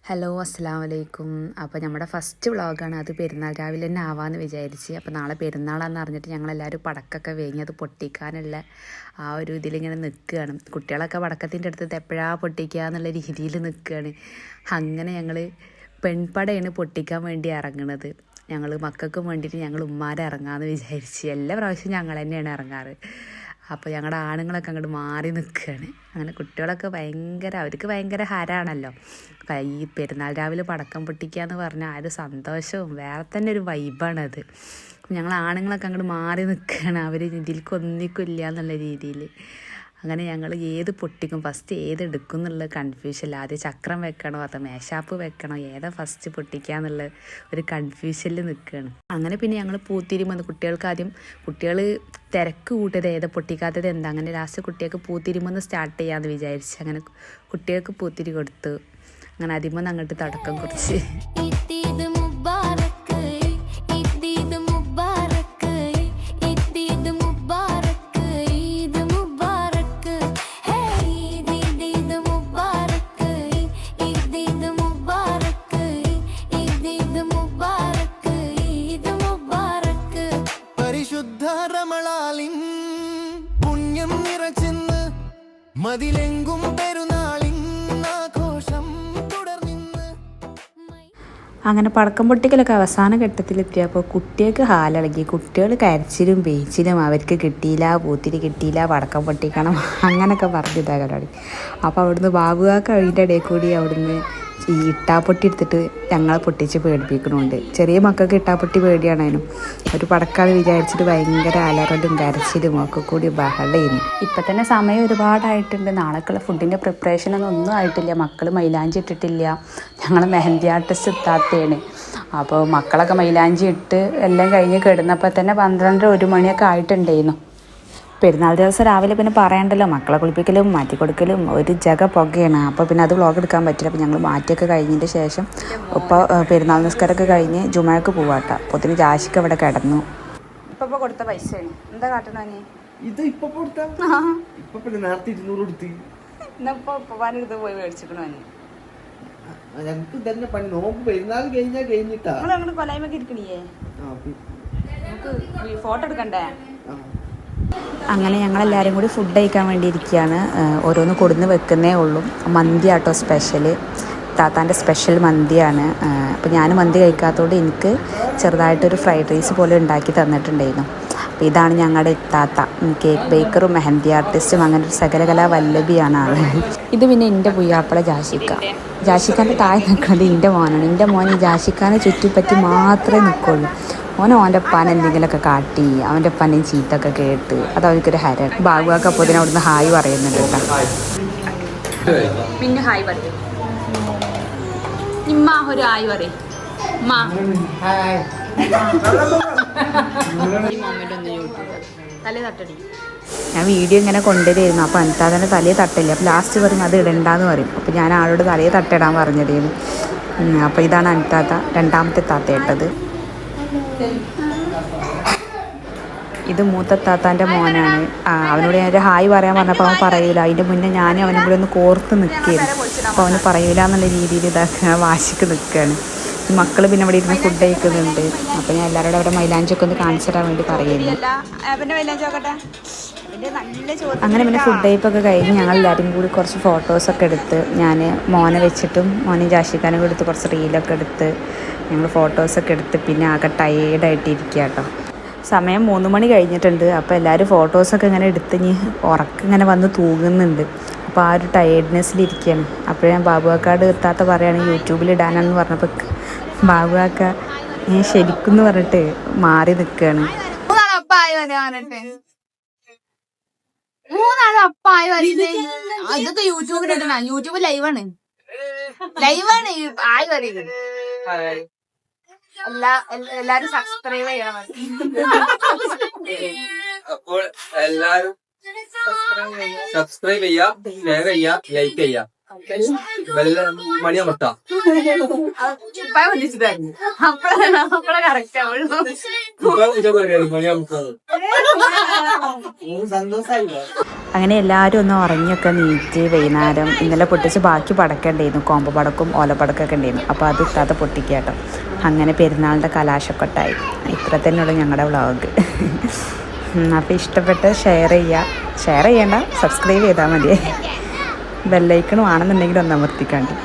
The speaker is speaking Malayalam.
ഹലോ അസ്സലാമലൈക്കും. അപ്പോൾ നമ്മുടെ ഫസ്റ്റ് വ്ളോഗാണ്. അത് പെരുന്നാൾ രാവിലെ തന്നെ ആവാമെന്ന് വിചാരിച്ച്. അപ്പോൾ നാളെ പെരുന്നാളാണെന്ന് അറിഞ്ഞിട്ട് ഞങ്ങളെല്ലാവരും പടക്കമൊക്കെ വേങ്ങി അത് പൊട്ടിക്കാനുള്ള ആ ഒരു ഇതിലിങ്ങനെ നിൽക്കുകയാണ്. കുട്ടികളൊക്കെ പടക്കത്തിൻ്റെ അടുത്ത് എപ്പോഴാണ് പൊട്ടിക്കുക എന്നുള്ള രീതിയിൽ നിൽക്കുകയാണ്. അങ്ങനെ ഞങ്ങൾ പെൺപടയാണ് പൊട്ടിക്കാൻ വേണ്ടി ഇറങ്ങുന്നത്. ഞങ്ങൾ മക്കൾക്കും വേണ്ടിയിട്ട് ഞങ്ങൾ ഉമ്മാരെ ഇറങ്ങാമെന്ന് വിചാരിച്ച്. എല്ലാ പ്രാവശ്യവും ഞങ്ങൾ തന്നെയാണ് ഇറങ്ങാറ്. അപ്പോൾ ഞങ്ങളുടെ ആണുങ്ങളൊക്കെ അങ്ങോട്ട് മാറി നിൽക്കുകയാണ്. അങ്ങനെ കുട്ടികളൊക്കെ അവർക്ക് ഭയങ്കര ഹരമാണല്ലോ. ഈ പെരുന്നാൾ രാവിലെ പടക്കം പൊട്ടിക്കുക എന്ന് പറഞ്ഞാൽ ആ ഒരു സന്തോഷവും വേറെ തന്നെ ഒരു വൈബാണത്. ഞങ്ങൾ ആണുങ്ങളൊക്കെ അങ്ങോട്ട് മാറി നിൽക്കുകയാണ്. അവർ ഇതിൽക്കൊന്നിക്കില്ല എന്നുള്ള രീതിയിൽ. അങ്ങനെ ഞങ്ങൾ ഏത് പൊട്ടിക്കും, ഫസ്റ്റ് ഏതെടുക്കും എന്നുള്ള കൺഫ്യൂഷനിൽ. ആദ്യം ചക്രം വെക്കണോ അതോ മേശാപ്പ് വെക്കണോ, ഏതാ ഫസ്റ്റ് പൊട്ടിക്കുക എന്നുള്ള ഒരു കൺഫ്യൂഷനിൽ നിൽക്കുകയാണ്. അങ്ങനെ പിന്നെ ഞങ്ങൾ പൂത്തിരി വന്ന് കുട്ടികൾ തിരക്ക് കൂട്ടിയത് ഏതാ പൊട്ടിക്കാത്തത് എന്താ, അങ്ങനെ ലാസ്റ്റ് കുട്ടികൾക്ക് പൂത്തിരിമൊന്ന് സ്റ്റാർട്ട് ചെയ്യാമെന്ന് വിചാരിച്ച് അങ്ങനെ കുട്ടികൾക്ക് പൂത്തിരി കൊടുത്തു. അങ്ങനെ അതിമൊന്ന് അങ്ങോട്ട് തുടക്കം കുറിച്ച്. മതിലെങ്കും പെരുന്നാളിന്നാഘോഷം തുടർന്ന്. അങ്ങനെ പടക്കം പൊട്ടിക്കലൊക്കെ അവസാന ഘട്ടത്തിലെത്തിയപ്പോൾ കുട്ടികൾക്ക് ഹാലിളകി. കുട്ടികൾ കരച്ചിലും പേച്ചിലും അവർക്ക് കിട്ടിയില്ല, പൂത്തിരി കിട്ടിയില്ല, പടക്കം പൊട്ടിക്കണം അങ്ങനെയൊക്കെ പറഞ്ഞിതാകലോടി. അപ്പോൾ അവിടുന്ന് ബാബുവാക്ക് അതിൻ്റെ ഇടയിൽ കൂടി അവിടുന്ന് ഈ ഇട്ടാപ്പൊട്ടി എടുത്തിട്ട് ഞങ്ങളെ പൊട്ടിച്ച് പേടിപ്പിക്കണുണ്ട്. ചെറിയ മക്കൾക്ക് ഇട്ടാപ്പൊട്ടി പേടിയാണേനും. ഒരു പടക്കാന്ന് വിചാരിച്ചിട്ട് ഭയങ്കര അലറലും കരച്ചിലും ഒക്കെ കൂടി ബഹളമായിരുന്നു. ഇപ്പം തന്നെ സമയം ഒരുപാടായിട്ടുണ്ട്. നാളേക്കുള്ള ഫുഡിൻ്റെ പ്രിപ്പറേഷനൊന്നും ആയിട്ടില്ല. മക്കൾ മൈലാഞ്ചി ഇട്ടിട്ടില്ല. ഞങ്ങൾ മെഹന്തി ആർട്ടിസ്റ്റ് എത്താത്തതാണ്. അപ്പോൾ മക്കളൊക്കെ മൈലാഞ്ചി ഇട്ട് എല്ലാം കഴിഞ്ഞ് കിടന്നപ്പോൾ തന്നെ 12-1 മണിയൊക്കെ ആയിട്ടുണ്ടായിരുന്നു. പെരുന്നാൾ ദിവസം രാവിലെ പിന്നെ പറയണ്ടല്ലോ, മക്കളെ കുളിപ്പിക്കലും മാറ്റി കൊടുക്കലും ഒരു ജഗ പുകയാണ്. അപ്പോൾ പിന്നെ അത് വ്ളോഗ് എടുക്കാൻ പറ്റില്ല. അപ്പോൾ ഞങ്ങൾ മാറ്റിയൊക്കെ കഴിഞ്ഞതിൻ്റെ ശേഷം ഇപ്പോൾ പെരുന്നാൾ നിസ്കാരമൊക്കെ കഴിഞ്ഞ് ജുമയ്ക്ക് പോവാട്ടോ. അപ്പോൾ ഒത്തിരി ജാശിക്ക് അവിടെ കിടന്നു. ഇപ്പം കൊടുത്ത പൈസയാണ് എന്താ കാട്ടണേ? ഇത് ഇപ്പൊ നേരത്തെ 200 കൊടുത്ത് ഇന്നപ്പോഴെടുത്ത് പോയി മേടിച്ചിക്കണോ? ഞങ്ങക്ക് തന്നെ പണി. നോമ്പ് പെരുന്നാൾ കഴിഞ്ഞിട്ടാ അങ്ങോട്ട് കൊലായ്മക്ക് ഇരിക്കണിയേ, നമുക്ക് ഫോട്ടോ എടുക്കണ്ടേ? അങ്ങനെ ഞങ്ങളെല്ലാവരും കൂടി ഫുഡ് കഴിക്കാൻ വേണ്ടി ഇരിക്കുകയാണ്. ഓരോന്ന് കൊടുന്ന് വെക്കുന്നേ ഉള്ളൂ. മന്തി ആട്ടോ സ്പെഷ്യൽ, താത്താൻ്റെ സ്പെഷ്യൽ മന്തിയാണ്. അപ്പോൾ ഞാൻ മന്തി കഴിക്കാത്തതുകൊണ്ട് എനിക്ക് ചെറുതായിട്ടൊരു ഫ്രൈഡ് റൈസ് പോലെ ഉണ്ടാക്കി തന്നിട്ടുണ്ടായിരുന്നു. അപ്പോൾ ഇതാണ് ഞങ്ങളുടെ ഇത്താത്ത, കേക്ക് ബേക്കറും മെഹന്തി ആർട്ടിസ്റ്റും അങ്ങനെ ഒരു സകലകലാ വല്ലഭിയാണ് ആൾ. ഇത് പിന്നെ എൻ്റെ പുയ്യാപ്പള ജാഷിക്കാൻ്റെ താഴെ നിൽക്കുന്നത് എൻ്റെ മോനാണ്. എൻ്റെ മോൻ ഈ ജാഷിക്കാനെ ചുറ്റിപ്പറ്റി മാത്രമേ നിൽക്കുള്ളൂ. ഓൻ്റെ ഉപ്പാൻ എന്തെങ്കിലുമൊക്കെ കാട്ടി അവൻ്റെ ഉപ്പാൻ്റെയും ചീത്തൊക്കെ കേട്ട് അത് അവനക്കൊരു ഹരം. ബാബുവാക്ക് അപ്പോൾ ഇതിനെ അവിടുന്ന് ഹായ് പറയുന്നുണ്ട് കേട്ടോ. പിന്നെ ഹായ് പറയും ഇമ്മ, ഒരു ഹായ് പറയും. ഞാൻ വീഡിയോ ഇങ്ങനെ കൊണ്ടുവരുന്നു. അപ്പോൾ എനിക്ക് അതിൻ്റെ തലയെ തട്ടില്ല. അപ്പോൾ ലാസ്റ്റ് പറയും അത് ഇടണ്ടെന്ന് പറയും. അപ്പോൾ ഞാൻ ആളോട് തലയെ തട്ടിടാൻ പറഞ്ഞതേനു. അപ്പോൾ ഇതാണ് അനിത്താത്ത, രണ്ടാമത്തെ താത്ത ഇട്ടത്. ഇത് മൂത്ത താത്താൻ്റെ മോനാണ്. അവനോട് ഞാനൊരു ഹായ് പറയാൻ പറഞ്ഞപ്പോൾ അവൻ പറയൂല. അതിൻ്റെ മുന്നേ ഞാൻ അവനും കൂടി ഒന്ന് കോർത്ത് നിൽക്കുകയായിരുന്നു. അപ്പോൾ അവന് പറയൂല എന്നുള്ള രീതിയിൽ ഇതാക്കുക വാശിക്ക് നിൽക്കുകയാണ്. മക്കൾ പിന്നെ ഇവിടെ ഇരുന്ന് ഫുഡ് കഴിക്കുന്നുണ്ട്. അപ്പോൾ ഞാൻ എല്ലാവരോടും അവിടെ മൈലാഞ്ചൊക്കെ ഒന്ന് കാണിച്ചു തരാൻ വേണ്ടി പറയുന്നു. അങ്ങനെ പിന്നെ ഫുഡ് കഴിപ്പൊക്കെ കഴിഞ്ഞ് ഞങ്ങൾ എല്ലാവരും കൂടി കുറച്ച് ഫോട്ടോസൊക്കെ എടുത്ത്, ഞാൻ മോനെ വെച്ചിട്ടും മോനെ ജാഷിക്കാനും കൂടി എടുത്ത് കുറച്ച് റീലൊക്കെ എടുത്ത് ഞങ്ങൾ ഫോട്ടോസൊക്കെ എടുത്ത് പിന്നെ ആകെ ടയേർഡായിട്ടിരിക്കുക കേട്ടോ. സമയം 3 മണി കഴിഞ്ഞിട്ടുണ്ട്. അപ്പോൾ എല്ലാവരും ഫോട്ടോസൊക്കെ ഇങ്ങനെ എടുത്ത് ഉറക്കിങ്ങനെ വന്ന് തൂങ്ങുന്നുണ്ട്. അപ്പോൾ ആ ഒരു ടയേർഡ്നെസ്സിലിരിക്കുകയാണ്. അപ്പോൾ ഞാൻ ബാബുവാക്കാട് എത്താത്ത പറയുകയാണ് യൂട്യൂബിലിടാനെന്ന് പറഞ്ഞപ്പോൾ ബാബുവാക്ക ശരിക്കും എന്ന് പറഞ്ഞിട്ട് മാറി നിൽക്കുകയാണ്. അതൊക്കെ യൂട്യൂബിലിടണ, യൂട്യൂബ് ലൈവാണ് ആയി പറയുന്നത്. എല്ലാരും സബ്സ്ക്രൈബ് ചെയ്യണം. അപ്പോൾ എല്ലാരും സബ്സ്ക്രൈബ് ചെയ്യാ, ഷെയർ ചെയ്യാ, ലൈക്ക് ചെയ്യാ, മണി അമർത്താം. കറക്റ്റ് മണി അമർത്താം. സന്തോഷായില്ല. അങ്ങനെ എല്ലാവരും ഒന്ന് ഉറങ്ങിയൊക്കെ നീറ്റ് വൈകുന്നേരം ഇന്നലെ പൊട്ടിച്ച് ബാക്കി പടക്കണ്ടായിരുന്നു, കോമ്പ് പടക്കും ഓലപ്പടക്കൊക്കെ ഉണ്ടായിരുന്നു. അപ്പോൾ അത് ഇത്താത്ത പൊട്ടിക്കാട്ടോ. അങ്ങനെ പെരുന്നാളിൻ്റെ കലാശക്കൊട്ടായി. ഇത്ര തന്നെയുള്ളൂ ഞങ്ങളുടെ വ്ളോഗ്. അപ്പോൾ ഇഷ്ടപ്പെട്ട് ഷെയർ ചെയ്യണ്ട, സബ്സ്ക്രൈബ് ചെയ്താൽ മതിയേ. ബെല്ലൈക്കണും ആണെന്നുണ്ടെങ്കിൽ ഒന്ന് അമർത്തിക്കാണ്ടി.